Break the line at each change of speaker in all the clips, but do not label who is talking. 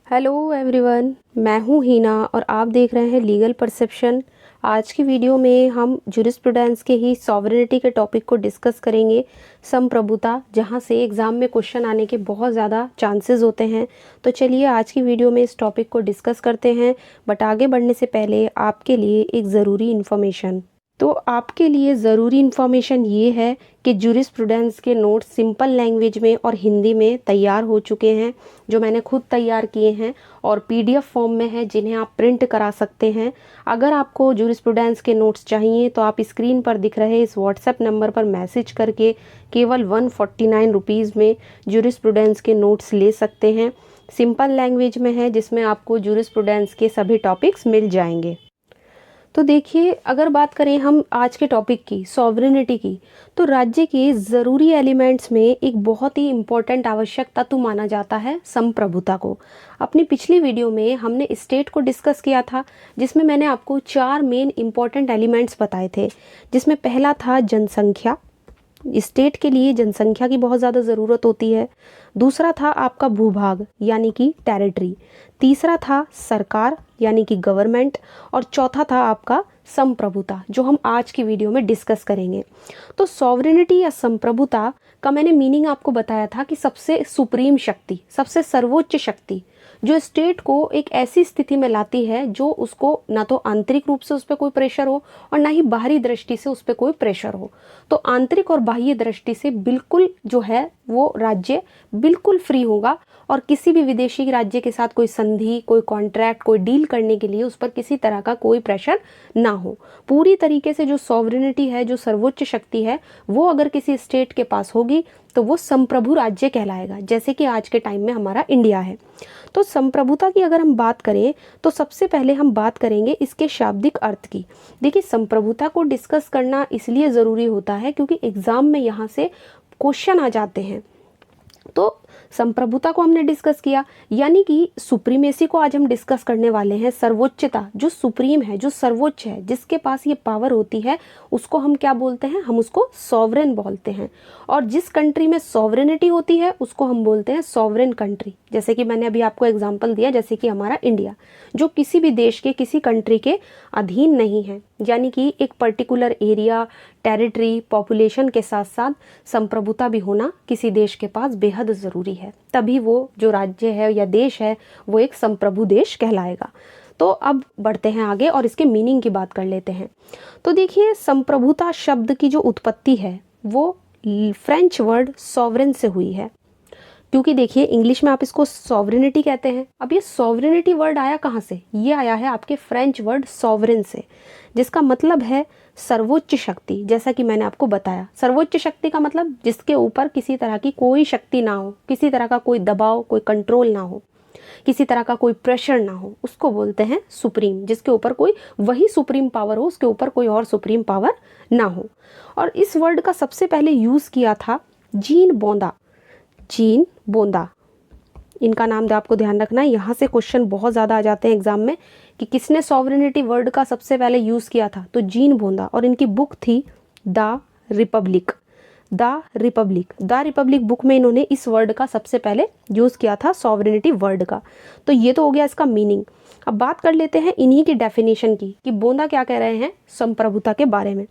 Hello everyone, मैं हूँ हीना और आप देख रहे हैं लीगल परसेप्शन। आज की वीडियो में हम जूरिस्प्रूडेंस के ही सॉवरेनिटी के टॉपिक को डिस्कस करेंगे। संप्रभुता, जहाँ से एग्ज़ाम में क्वेश्चन आने के बहुत ज़्यादा चांसेस होते हैं। तो चलिए आज की वीडियो में इस टॉपिक को डिस्कस करते हैं। बट आगे बढ़ने से पहले आपके लिए एक ज़रूरी इन्फॉर्मेशन। तो आपके लिए ज़रूरी इन्फॉर्मेशन ये है कि जूरिस्प्रूडेंस के नोट्स सिंपल लैंग्वेज में और हिंदी में तैयार हो चुके हैं, जो मैंने खुद तैयार किए हैं और पीडीएफ फॉर्म में है, जिन्हें आप प्रिंट करा सकते हैं। अगर आपको जूरिस्प्रूडेंस के नोट्स चाहिए तो आप स्क्रीन पर दिख रहे इस व्हाट्सएप नंबर पर मैसेज करके केवल 149 रुपीज़ में जूरिस्प्रूडेंस के नोट्स ले सकते हैं। सिंपल लैंग्वेज में है, जिसमें आपको जूरिस्प्रूडेंस के सभी टॉपिक्स मिल जाएंगे। तो देखिए, अगर बात करें हम आज के टॉपिक की, सॉवरेनिटी की, तो राज्य के ज़रूरी एलिमेंट्स में एक बहुत ही इम्पोर्टेंट आवश्यक तत्व माना जाता है संप्रभुता को। अपनी पिछली वीडियो में हमने स्टेट को डिस्कस किया था, जिसमें मैंने आपको 4 मेन इम्पोर्टेंट एलिमेंट्स बताए थे। जिसमें पहला था जनसंख्या। स्टेट के लिए जनसंख्या की बहुत ज़्यादा ज़रूरत होती है। दूसरा था आपका भूभाग यानी कि टेरिटरी। तीसरा था सरकार यानी कि गवर्नमेंट। और चौथा था आपका संप्रभुता, जो हम आज की वीडियो में डिस्कस करेंगे। तो सॉवरेनिटी या संप्रभुता का मैंने मीनिंग आपको बताया था कि सबसे सुप्रीम शक्ति, सबसे सर्वोच्च शक्ति, जो स्टेट को एक ऐसी स्थिति में लाती है जो उसको ना तो आंतरिक रूप से उस पर कोई प्रेशर हो और ना ही बाहरी दृष्टि से उस पर कोई प्रेशर हो। तो आंतरिक और बाह्य दृष्टि से बिल्कुल जो है वो राज्य बिल्कुल फ्री होगा और किसी भी विदेशी राज्य के साथ कोई संधि, कोई कॉन्ट्रैक्ट, कोई डील करने के लिए उस पर किसी तरह का कोई प्रेशर ना हो। पूरी तरीके से जो सॉवरेनिटी है, जो सर्वोच्च शक्ति है, वो अगर किसी स्टेट के पास होगी तो वो संप्रभु राज्य कहलाएगा, जैसे कि आज के टाइम में हमारा इंडिया है। तो संप्रभुता की अगर हम बात करें तो सबसे पहले हम बात करेंगे इसके शाब्दिक अर्थ की। देखिए, संप्रभुता को डिस्कस करना इसलिए ज़रूरी होता है क्योंकि एग्ज़ाम में यहाँ से क्वेश्चन आ जाते हैं। तो संप्रभुता को हमने डिस्कस किया, यानी कि सुप्रीमेसी को आज हम डिस्कस करने वाले हैं। सर्वोच्चता, जो सुप्रीम है, जो सर्वोच्च है, जिसके पास ये पावर होती है, उसको हम क्या बोलते हैं? हम उसको सॉवरेन बोलते हैं। और जिस कंट्री में सॉवरेनिटी होती है उसको हम बोलते हैं सॉवरेन कंट्री। जैसे कि मैंने अभी आपको एग्जांपल दिया, जैसे कि हमारा इंडिया, जो किसी भी देश के, किसी कंट्री के अधीन नहीं है, यानी कि एक पर्टिकुलर एरिया, टेरिटरी, पॉपुलेशन के साथ साथ संप्रभुता भी होना किसी देश के पास बेहद ज़रूरी है। तभी वो जो राज्य है या देश है वो एक संप्रभु देश कहलाएगा। तो अब बढ़ते हैं आगे और इसके मीनिंग की बात कर लेते हैं। तो देखिए, संप्रभुता शब्द की जो उत्पत्ति है वो फ्रेंच वर्ड सॉवरेन से हुई है। क्योंकि देखिए, इंग्लिश में आप इसको सॉवरेनिटी कहते हैं। अब ये सॉवरेनिटी वर्ड आया कहाँ से? ये आया है आपके फ्रेंच वर्ड सॉवरेन से, जिसका मतलब है सर्वोच्च शक्ति। जैसा कि मैंने आपको बताया, सर्वोच्च शक्ति का मतलब जिसके ऊपर किसी तरह की कोई शक्ति ना हो, किसी तरह का कोई दबाव, कोई कंट्रोल ना हो, किसी तरह का कोई प्रेशर ना हो, उसको बोलते हैं सुप्रीम। जिसके ऊपर कोई वही सुप्रीम पावर हो, उसके ऊपर कोई और सुप्रीम पावर ना हो। और इस वर्ड का सबसे पहले यूज़ किया था जीन बोंदा। जीन बोंदा, इनका नाम आपको ध्यान रखना है। यहाँ से क्वेश्चन बहुत ज़्यादा आ जाते हैं एग्जाम में कि किसने सॉवरेनिटी वर्ड का सबसे पहले यूज़ किया था, तो जीन बोंदा। और इनकी बुक थी the Republic. The Republic book में इन्होंने इस वर्ड का सबसे पहले यूज़ किया था, सॉवरेनिटी वर्ड का। तो ये तो हो गया इसका मीनिंग। अब बात कर लेते हैं इन्हीं की डेफिनेशन की कि बोंदा क्या कह रहे हैं संप्रभुता के बारे में।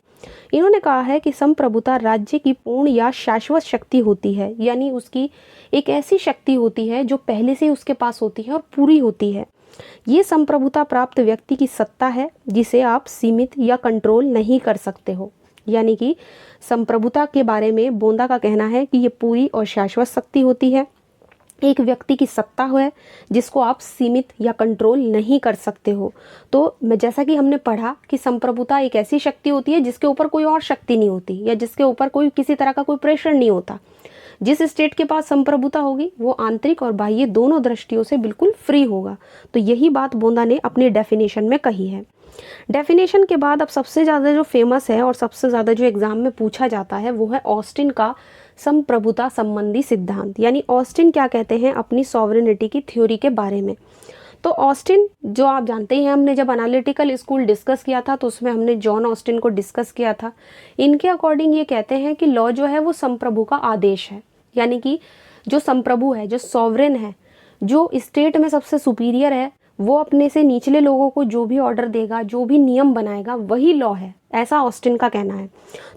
इन्होंने कहा है कि संप्रभुता राज्य की पूर्ण या शाश्वत शक्ति होती है, यानी उसकी एक ऐसी शक्ति होती है जो पहले से ही उसके पास होती है और पूरी होती है। ये संप्रभुता प्राप्त व्यक्ति की सत्ता है जिसे आप सीमित या कंट्रोल नहीं कर सकते हो। यानी कि संप्रभुता के बारे में बोंदा का कहना है कि ये पूरी और शाश्वत शक्ति होती है, एक व्यक्ति की सत्ता है जिसको आप सीमित या कंट्रोल नहीं कर सकते हो। तो जैसा कि हमने पढ़ा कि संप्रभुता एक ऐसी शक्ति होती है जिसके ऊपर कोई और शक्ति नहीं होती, या जिसके ऊपर कोई किसी तरह का कोई प्रेशर नहीं होता। जिस स्टेट के पास संप्रभुता होगी वो आंतरिक और बाह्य दोनों दृष्टियों से बिल्कुल फ्री होगा। तो यही बात बोंदा ने अपनी डेफिनेशन में कही है। डेफिनेशन के बाद अब सबसे ज़्यादा जो फेमस है और सबसे ज़्यादा जो एग्जाम में पूछा जाता है वो है ऑस्टिन का संप्रभुता संबंधी सिद्धांत। यानी ऑस्टिन क्या कहते हैं अपनी सॉवरेनिटी की थ्योरी के बारे में। तो ऑस्टिन, जो आप जानते ही हैं, हमने जब एनालिटिकल स्कूल डिस्कस किया था तो उसमें हमने जॉन ऑस्टिन को डिस्कस किया था। इनके अकॉर्डिंग ये कहते हैं कि लॉ जो है वो संप्रभु का आदेश है। यानी कि जो संप्रभु है, जो सॉवरेन है, जो स्टेट में सबसे सुपीरियर है वो अपने से निचले लोगों को जो भी ऑर्डर देगा, जो भी नियम बनाएगा, वही लॉ है, ऐसा ऑस्टिन का कहना है।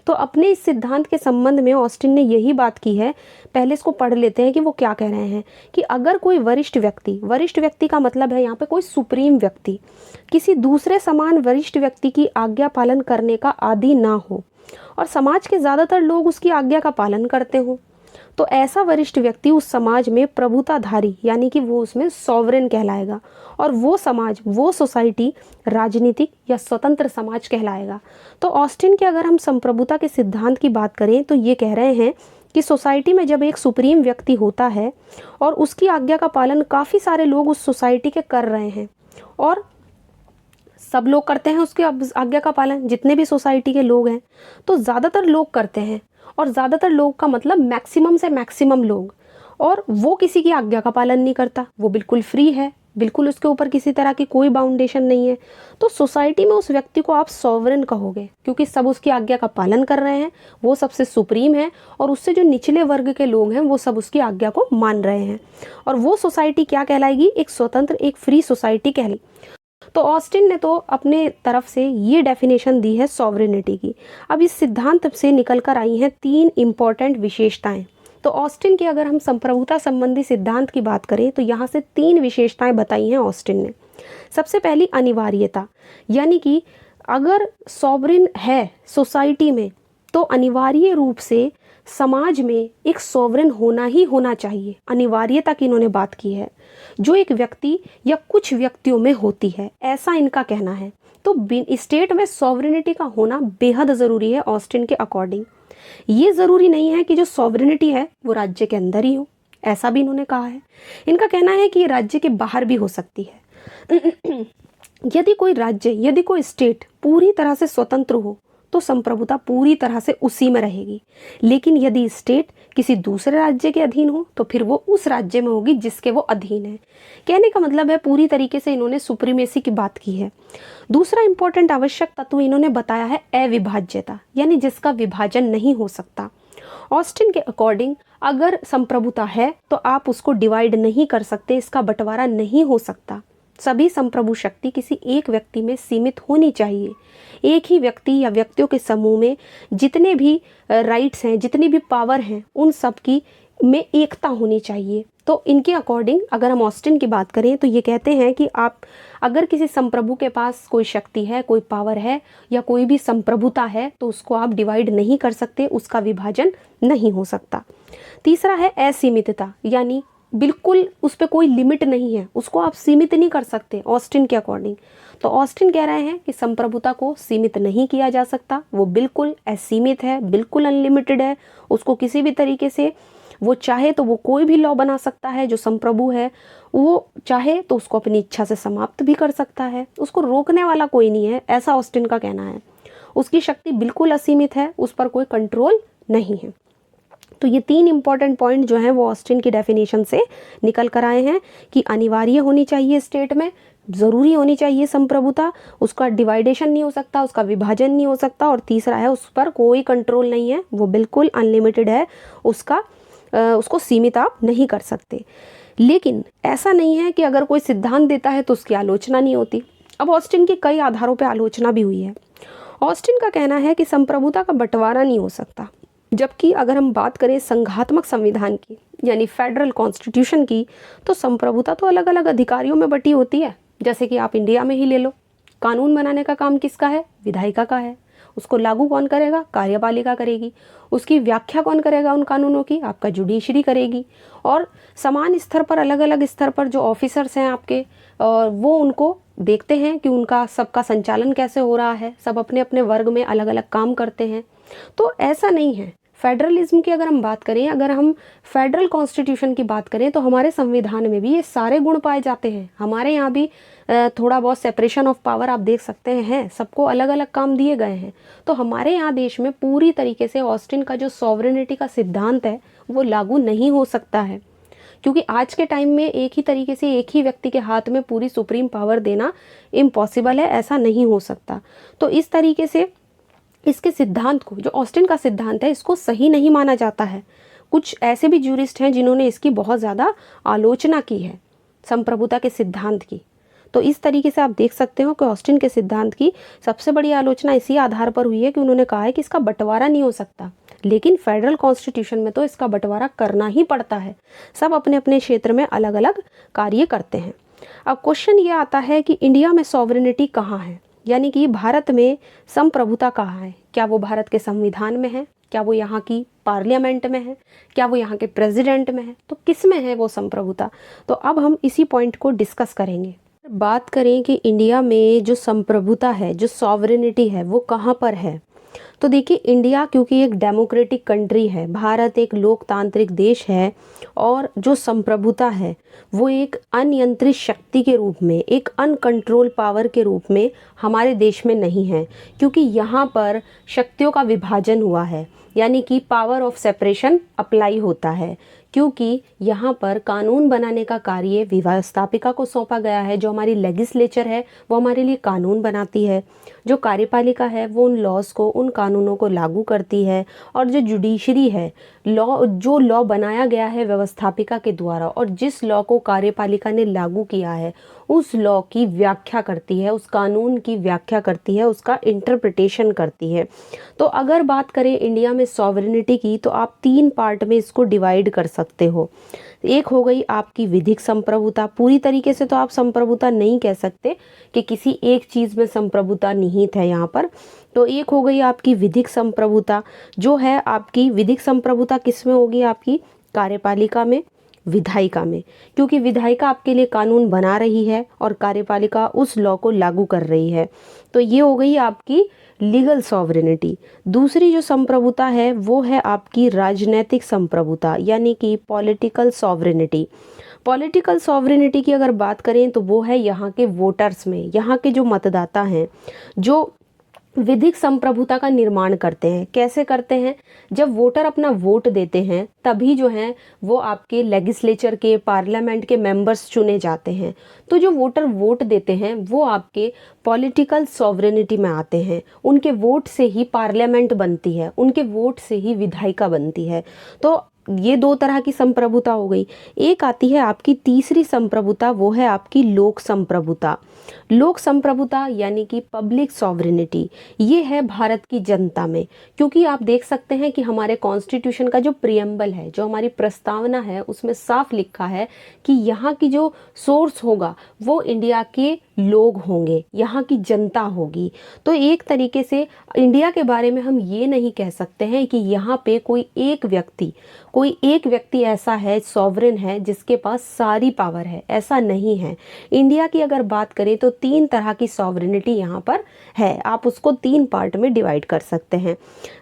तो अपने इस सिद्धांत के संबंध में ऑस्टिन ने यही बात की है। पहले इसको पढ़ लेते हैं कि वो क्या कह रहे हैं कि अगर कोई वरिष्ठ व्यक्ति का मतलब है यहाँ पे कोई सुप्रीम व्यक्ति, किसी दूसरे समान वरिष्ठ व्यक्ति की आज्ञा पालन करने का आदी ना हो और समाज के ज़्यादातर लोग उसकी आज्ञा का पालन करते हों, तो ऐसा वरिष्ठ व्यक्ति उस समाज में प्रभुताधारी यानी कि वो उसमें सॉवरेन कहलाएगा और वो समाज, वो सोसाइटी राजनीतिक या स्वतंत्र समाज कहलाएगा। तो ऑस्टिन के अगर हम संप्रभुता के सिद्धांत की बात करें तो ये कह रहे हैं कि सोसाइटी में जब एक सुप्रीम व्यक्ति होता है और उसकी आज्ञा का पालन काफ़ी सारे लोग उस सोसाइटी के कर रहे हैं और सब लोग करते हैं उसकी आज्ञा का पालन, जितने भी सोसाइटी के लोग हैं, तो ज़्यादातर लोग करते हैं और ज़्यादातर लोग का मतलब मैक्सिमम से मैक्सिमम लोग, और वो किसी की आज्ञा का पालन नहीं करता, वो बिल्कुल फ्री है, बिल्कुल उसके ऊपर किसी तरह की कोई बाउंडेशन नहीं है। तो सोसाइटी में उस व्यक्ति को आप सॉवरेन कहोगे क्योंकि सब उसकी आज्ञा का पालन कर रहे हैं, वो सबसे सुप्रीम है और उससे जो निचले वर्ग के लोग हैं वो सब उसकी आज्ञा को मान रहे हैं, और वो सोसाइटी क्या कहलाएगी? एक स्वतंत्र, एक फ्री सोसाइटी कहलाई। तो ऑस्टिन ने तो अपने तरफ से ये डेफिनेशन दी है सॉवरेनिटी की। अब इस सिद्धांत से निकल कर आई हैं 3 इम्पॉर्टेंट विशेषताएं। तो ऑस्टिन के अगर हम संप्रभुता संबंधी सिद्धांत की बात करें तो यहाँ से 3 विशेषताएं बताई हैं ऑस्टिन ने। सबसे पहली अनिवार्यता, यानी कि अगर सॉवरेन है सोसाइटी में तो अनिवार्य रूप से समाज में एक सॉवरेन होना ही होना चाहिए। अनिवार्यता की इन्होंने बात की है जो एक व्यक्ति या कुछ व्यक्तियों में होती है, ऐसा इनका कहना है। तो स्टेट में सॉवरेनिटी का होना बेहद ज़रूरी है ऑस्टिन के अकॉर्डिंग। ये ज़रूरी नहीं है कि जो सॉवरेनिटी है वो राज्य के अंदर ही हो, ऐसा भी इन्होंने कहा है। इनका कहना है कि ये राज्य के बाहर भी हो सकती है। यदि कोई राज्य, यदि कोई स्टेट पूरी तरह से स्वतंत्र हो तो संप्रभुता पूरी तरह से उसी में रहेगी, लेकिन यदि स्टेट किसी दूसरे राज्य के अधीन हो तो फिर वो उस राज्य में होगी जिसके वो अधीन है। कहने का मतलब है पूरी तरीके से इन्होंने सुप्रीमेसी की बात की है। दूसरा इंपॉर्टेंट आवश्यक तत्व इन्होंने बताया है अविभाज्यता, यानी जिसका विभाजन नहीं हो सकता। ऑस्टिन के अकॉर्डिंग अगर संप्रभुता है तो आप उसको डिवाइड नहीं कर सकते, इसका बंटवारा नहीं हो सकता। सभी संप्रभु शक्ति किसी एक व्यक्ति में सीमित होनी चाहिए। एक ही व्यक्ति या व्यक्तियों के समूह में जितने भी राइट्स हैं, जितनी भी पावर हैं, उन सब की में एकता होनी चाहिए। तो इनके अकॉर्डिंग अगर हम ऑस्टिन की बात करें तो ये कहते हैं कि आप अगर किसी संप्रभु के पास कोई शक्ति है, कोई पावर है या कोई भी संप्रभुता है तो उसको आप डिवाइड नहीं कर सकते, उसका विभाजन नहीं हो सकता। तीसरा है असीमितता, यानी बिल्कुल उस पर कोई लिमिट नहीं है, उसको आप सीमित नहीं कर सकते ऑस्टिन के अकॉर्डिंग। तो ऑस्टिन कह रहे हैं कि संप्रभुता को सीमित नहीं किया जा सकता, वो बिल्कुल असीमित है, बिल्कुल अनलिमिटेड है। उसको किसी भी तरीके से वो चाहे तो वो कोई भी लॉ बना सकता है। जो संप्रभु है वो चाहे तो उसको अपनी इच्छा से समाप्त भी कर सकता है, उसको रोकने वाला कोई नहीं है, ऐसा ऑस्टिन का कहना है। उसकी शक्ति बिल्कुल असीमित है, उस पर कोई कंट्रोल नहीं है। तो ये 3 इंपॉर्टेंट पॉइंट जो हैं वो ऑस्टिन की डेफिनेशन से निकल कर आए हैं कि अनिवार्य होनी चाहिए स्टेट में, ज़रूरी होनी चाहिए संप्रभुता, उसका डिवाइडेशन नहीं हो सकता, उसका विभाजन नहीं हो सकता, और तीसरा है उस पर कोई कंट्रोल नहीं है, वो बिल्कुल अनलिमिटेड है, उसको सीमित आप नहीं कर सकते। लेकिन ऐसा नहीं है कि अगर कोई सिद्धांत देता है तो उसकी आलोचना नहीं होती। अब ऑस्टिन की कई आधारों पर आलोचना भी हुई है। ऑस्टिन का कहना है कि संप्रभुता का बंटवारा नहीं हो सकता, जबकि अगर हम बात करें संघात्मक संविधान की यानी फेडरल कॉन्स्टिट्यूशन की, तो संप्रभुता तो अलग अलग अधिकारियों में बटी होती है। जैसे कि आप इंडिया में ही ले लो, कानून बनाने का काम किसका है? विधायिका का है। उसको लागू कौन करेगा? कार्यपालिका करेगी। उसकी व्याख्या कौन करेगा उन कानूनों की? आपका जुडिशरी करेगी। और समान स्तर पर, अलग अलग स्तर पर जो ऑफिसर्स हैं आपके, और वो उनको देखते हैं कि उनका सबका संचालन कैसे हो रहा है। सब अपने अपने वर्ग में अलग अलग काम करते हैं। तो ऐसा नहीं है। फेडरलिज्म की अगर हम बात करें, अगर हम फेडरल कॉन्स्टिट्यूशन की बात करें तो हमारे संविधान में भी ये सारे गुण पाए जाते हैं। हमारे यहाँ भी थोड़ा बहुत सेपरेशन ऑफ पावर आप देख सकते हैं, सबको अलग अलग काम दिए गए हैं। तो हमारे यहाँ देश में पूरी तरीके से ऑस्टिन का जो सॉवरेनिटी का सिद्धांत है वो लागू नहीं हो सकता है, क्योंकि आज के टाइम में एक ही तरीके से एक ही व्यक्ति के हाथ में पूरी सुप्रीम पावर देना इम्पॉसिबल है, ऐसा नहीं हो सकता। तो इस तरीके से इसके सिद्धांत को, जो ऑस्टिन का सिद्धांत है, इसको सही नहीं माना जाता है। कुछ ऐसे भी ज्यूरिस्ट हैं जिन्होंने इसकी बहुत ज़्यादा आलोचना की है। संप्रभुता के सिद्धांत की। तो इस तरीके से आप देख सकते हो कि ऑस्टिन के सिद्धांत की सबसे बड़ी आलोचना इसी आधार पर हुई है कि उन्होंने कहा है कि इसका बंटवारा नहीं हो सकता, लेकिन फेडरल कॉन्स्टिट्यूशन में तो इसका बंटवारा करना ही पड़ता है। सब अपने अपने क्षेत्र में अलग अलग कार्य करते हैं। अब क्वेश्चन ये आता है कि इंडिया में सॉवरेनिटी कहाँ है, यानी कि भारत में संप्रभुता कहाँ है। क्या वो भारत के संविधान में है, क्या वो यहाँ की पार्लियामेंट में है, क्या वो यहाँ के प्रेसिडेंट में है, तो किस में है वो संप्रभुता। तो अब हम इसी पॉइंट को डिस्कस करेंगे। बात करें कि इंडिया में जो संप्रभुता है, जो सॉवरेनिटी है, वो कहाँ पर है। तो देखिए, इंडिया क्योंकि एक डेमोक्रेटिक कंट्री है, भारत एक लोकतांत्रिक देश है, और जो संप्रभुता है वो एक अनियंत्रित शक्ति के रूप में, एक अनकंट्रोल पावर के रूप में हमारे देश में नहीं है, क्योंकि यहाँ पर शक्तियों का विभाजन हुआ है, यानी कि पावर ऑफ सेपरेशन अप्लाई होता है, क्योंकि यहाँ पर कानून बनाने का कार्य व्यवस्थापिका को सौंपा गया है। जो हमारी लेजिस्लेचर है वो हमारे लिए कानून बनाती है, जो कार्यपालिका है वो उन लॉज को, उन कानूनों को लागू करती है, और जो जुडिशरी है, जो लॉ बनाया गया है व्यवस्थापिका के द्वारा और जिस लॉ को कार्यपालिका ने लागू किया है उस लॉ की व्याख्या करती है, उस कानून की व्याख्या करती है, उसका इंटरप्रिटेशन करती है। तो अगर बात करें इंडिया में सॉवरेनिटी की, तो आप 3 पार्ट में इसको डिवाइड कर सकते हो। एक हो गई आपकी विधिक संप्रभुता। पूरी तरीके से तो आप संप्रभुता नहीं कह सकते कि किसी एक चीज़ में संप्रभुता निहित है यहाँ पर। तो एक हो गई आपकी विधिक संप्रभुता, जो है आपकी विधिक संप्रभुता किस में होगी, आपकी कार्यपालिका में, विधायिका में, क्योंकि विधायिका आपके लिए कानून बना रही है और कार्यपालिका उस लॉ को लागू कर रही है। तो ये हो गई आपकी लीगल सॉवरेनिटी। दूसरी जो संप्रभुता है वो है आपकी राजनैतिक संप्रभुता, यानी कि पॉलिटिकल सॉवरेनिटी। पॉलिटिकल सॉवरेनिटी की अगर बात करें तो वो है यहाँ के वोटर्स में, यहाँ के जो मतदाता हैं, जो विधिक संप्रभुता का निर्माण करते हैं। कैसे करते हैं, जब वोटर अपना वोट देते हैं तभी जो है वो आपके लेजिस्लेचर के, पार्लियामेंट के मेंबर्स चुने जाते हैं। तो जो वोटर वोट देते हैं वो आपके पॉलिटिकल सॉवरेनिटी में आते हैं। उनके वोट से ही पार्लियामेंट बनती है, उनके वोट से ही विधायिका बनती है। तो ये 2 तरह की संप्रभुता हो गई। एक आती है आपकी तीसरी संप्रभुता, वो है आपकी लोक संप्रभुता। लोक संप्रभुता यानी कि पब्लिक सॉवरेनिटी, ये है भारत की जनता में, क्योंकि आप देख सकते हैं कि हमारे कॉन्स्टिट्यूशन का जो प्रियम्बल है, जो हमारी प्रस्तावना है, उसमें साफ लिखा है कि यहाँ की जो सोर्स होगा वो इंडिया के लोग होंगे, यहाँ की जनता होगी। तो एक तरीके से इंडिया के बारे में हम ये नहीं कह सकते हैं कि यहाँ पे कोई एक व्यक्ति ऐसा है, सॉवरेन है, जिसके पास सारी पावर है, ऐसा नहीं है। इंडिया की अगर बात करें तो 3 तरह की सॉवरेनिटी यहाँ पर है। आप उसको 3 पार्ट में डिवाइड कर सकते हैं।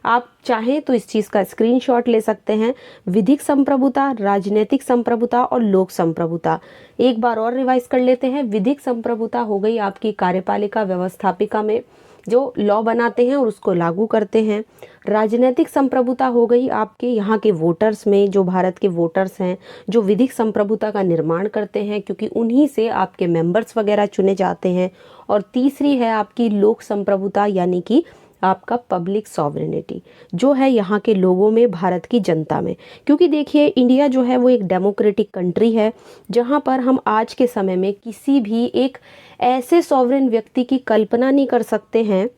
आप चाहें तो इस चीज़ का स्क्रीनशॉट ले सकते हैं। विधिक संप्रभुता, राजनीतिक संप्रभुता और लोक संप्रभुता। एक बार और रिवाइज कर लेते हैं। विधिक संप्रभुता हो गई आपकी कार्यपालिका, व्यवस्थापिका में जो लॉ बनाते हैं और उसको लागू करते हैं। राजनीतिक संप्रभुता हो गई आपके यहाँ के वोटर्स में, जो भारत के वोटर्स हैं, जो विधिक संप्रभुता का निर्माण करते हैं, क्योंकि उन्हीं से आपके मेंबर्स वगैरह चुने जाते हैं। और तीसरी है आपकी लोक संप्रभुता, यानी कि आपका पब्लिक सॉवरेनिटी, जो है यहाँ के लोगों में, भारत की जनता में। क्योंकि देखिए, इंडिया जो है वो एक डेमोक्रेटिक कंट्री है, जहाँ पर हम आज के समय में किसी भी एक ऐसे सॉवरेन व्यक्ति की कल्पना नहीं कर सकते हैं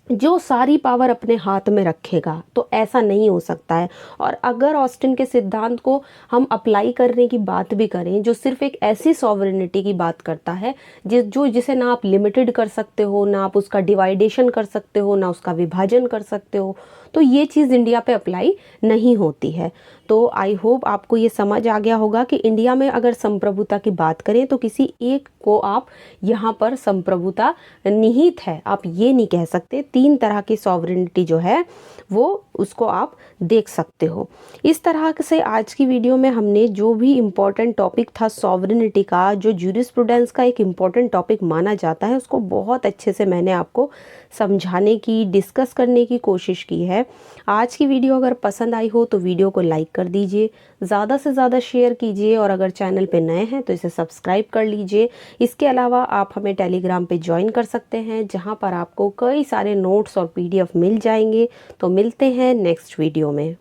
जो सारी पावर अपने हाथ में रखेगा। तो ऐसा नहीं हो सकता है। और अगर ऑस्टिन के सिद्धांत को हम अप्लाई करने की बात भी करें, जो सिर्फ एक ऐसी सॉवरेनिटी की बात करता है जिसे ना आप लिमिटेड कर सकते हो, ना आप उसका डिवाइडेशन कर सकते हो, ना उसका विभाजन कर सकते हो, तो ये चीज़ इंडिया पे अप्लाई नहीं होती है। तो आई होप आपको ये समझ आ गया होगा कि इंडिया में अगर संप्रभुता की बात करें तो किसी एक को आप यहाँ पर संप्रभुता निहित है, आप ये नहीं कह सकते। 3 तरह की सॉवरेनिटी जो है वो उसको आप देख सकते हो। इस तरह से आज की वीडियो में हमने जो भी इम्पोर्टेंट टॉपिक था सॉवरेनिटी का, जो ज्यूरिस्प्रूडेंस का एक इम्पोर्टेंट टॉपिक माना जाता है, उसको बहुत अच्छे से मैंने आपको समझाने की, डिस्कस करने की कोशिश की है। आज की वीडियो अगर पसंद आई हो तो वीडियो को लाइक कर दीजिए, ज़्यादा से ज़्यादा शेयर कीजिए, और अगर चैनल पे नए हैं तो इसे सब्सक्राइब कर लीजिए। इसके अलावा आप हमें टेलीग्राम पे ज्वाइन कर सकते हैं, जहां पर आपको कई सारे नोट्स और PDF मिल जाएंगे। तो मिलते हैं नेक्स्ट वीडियो में।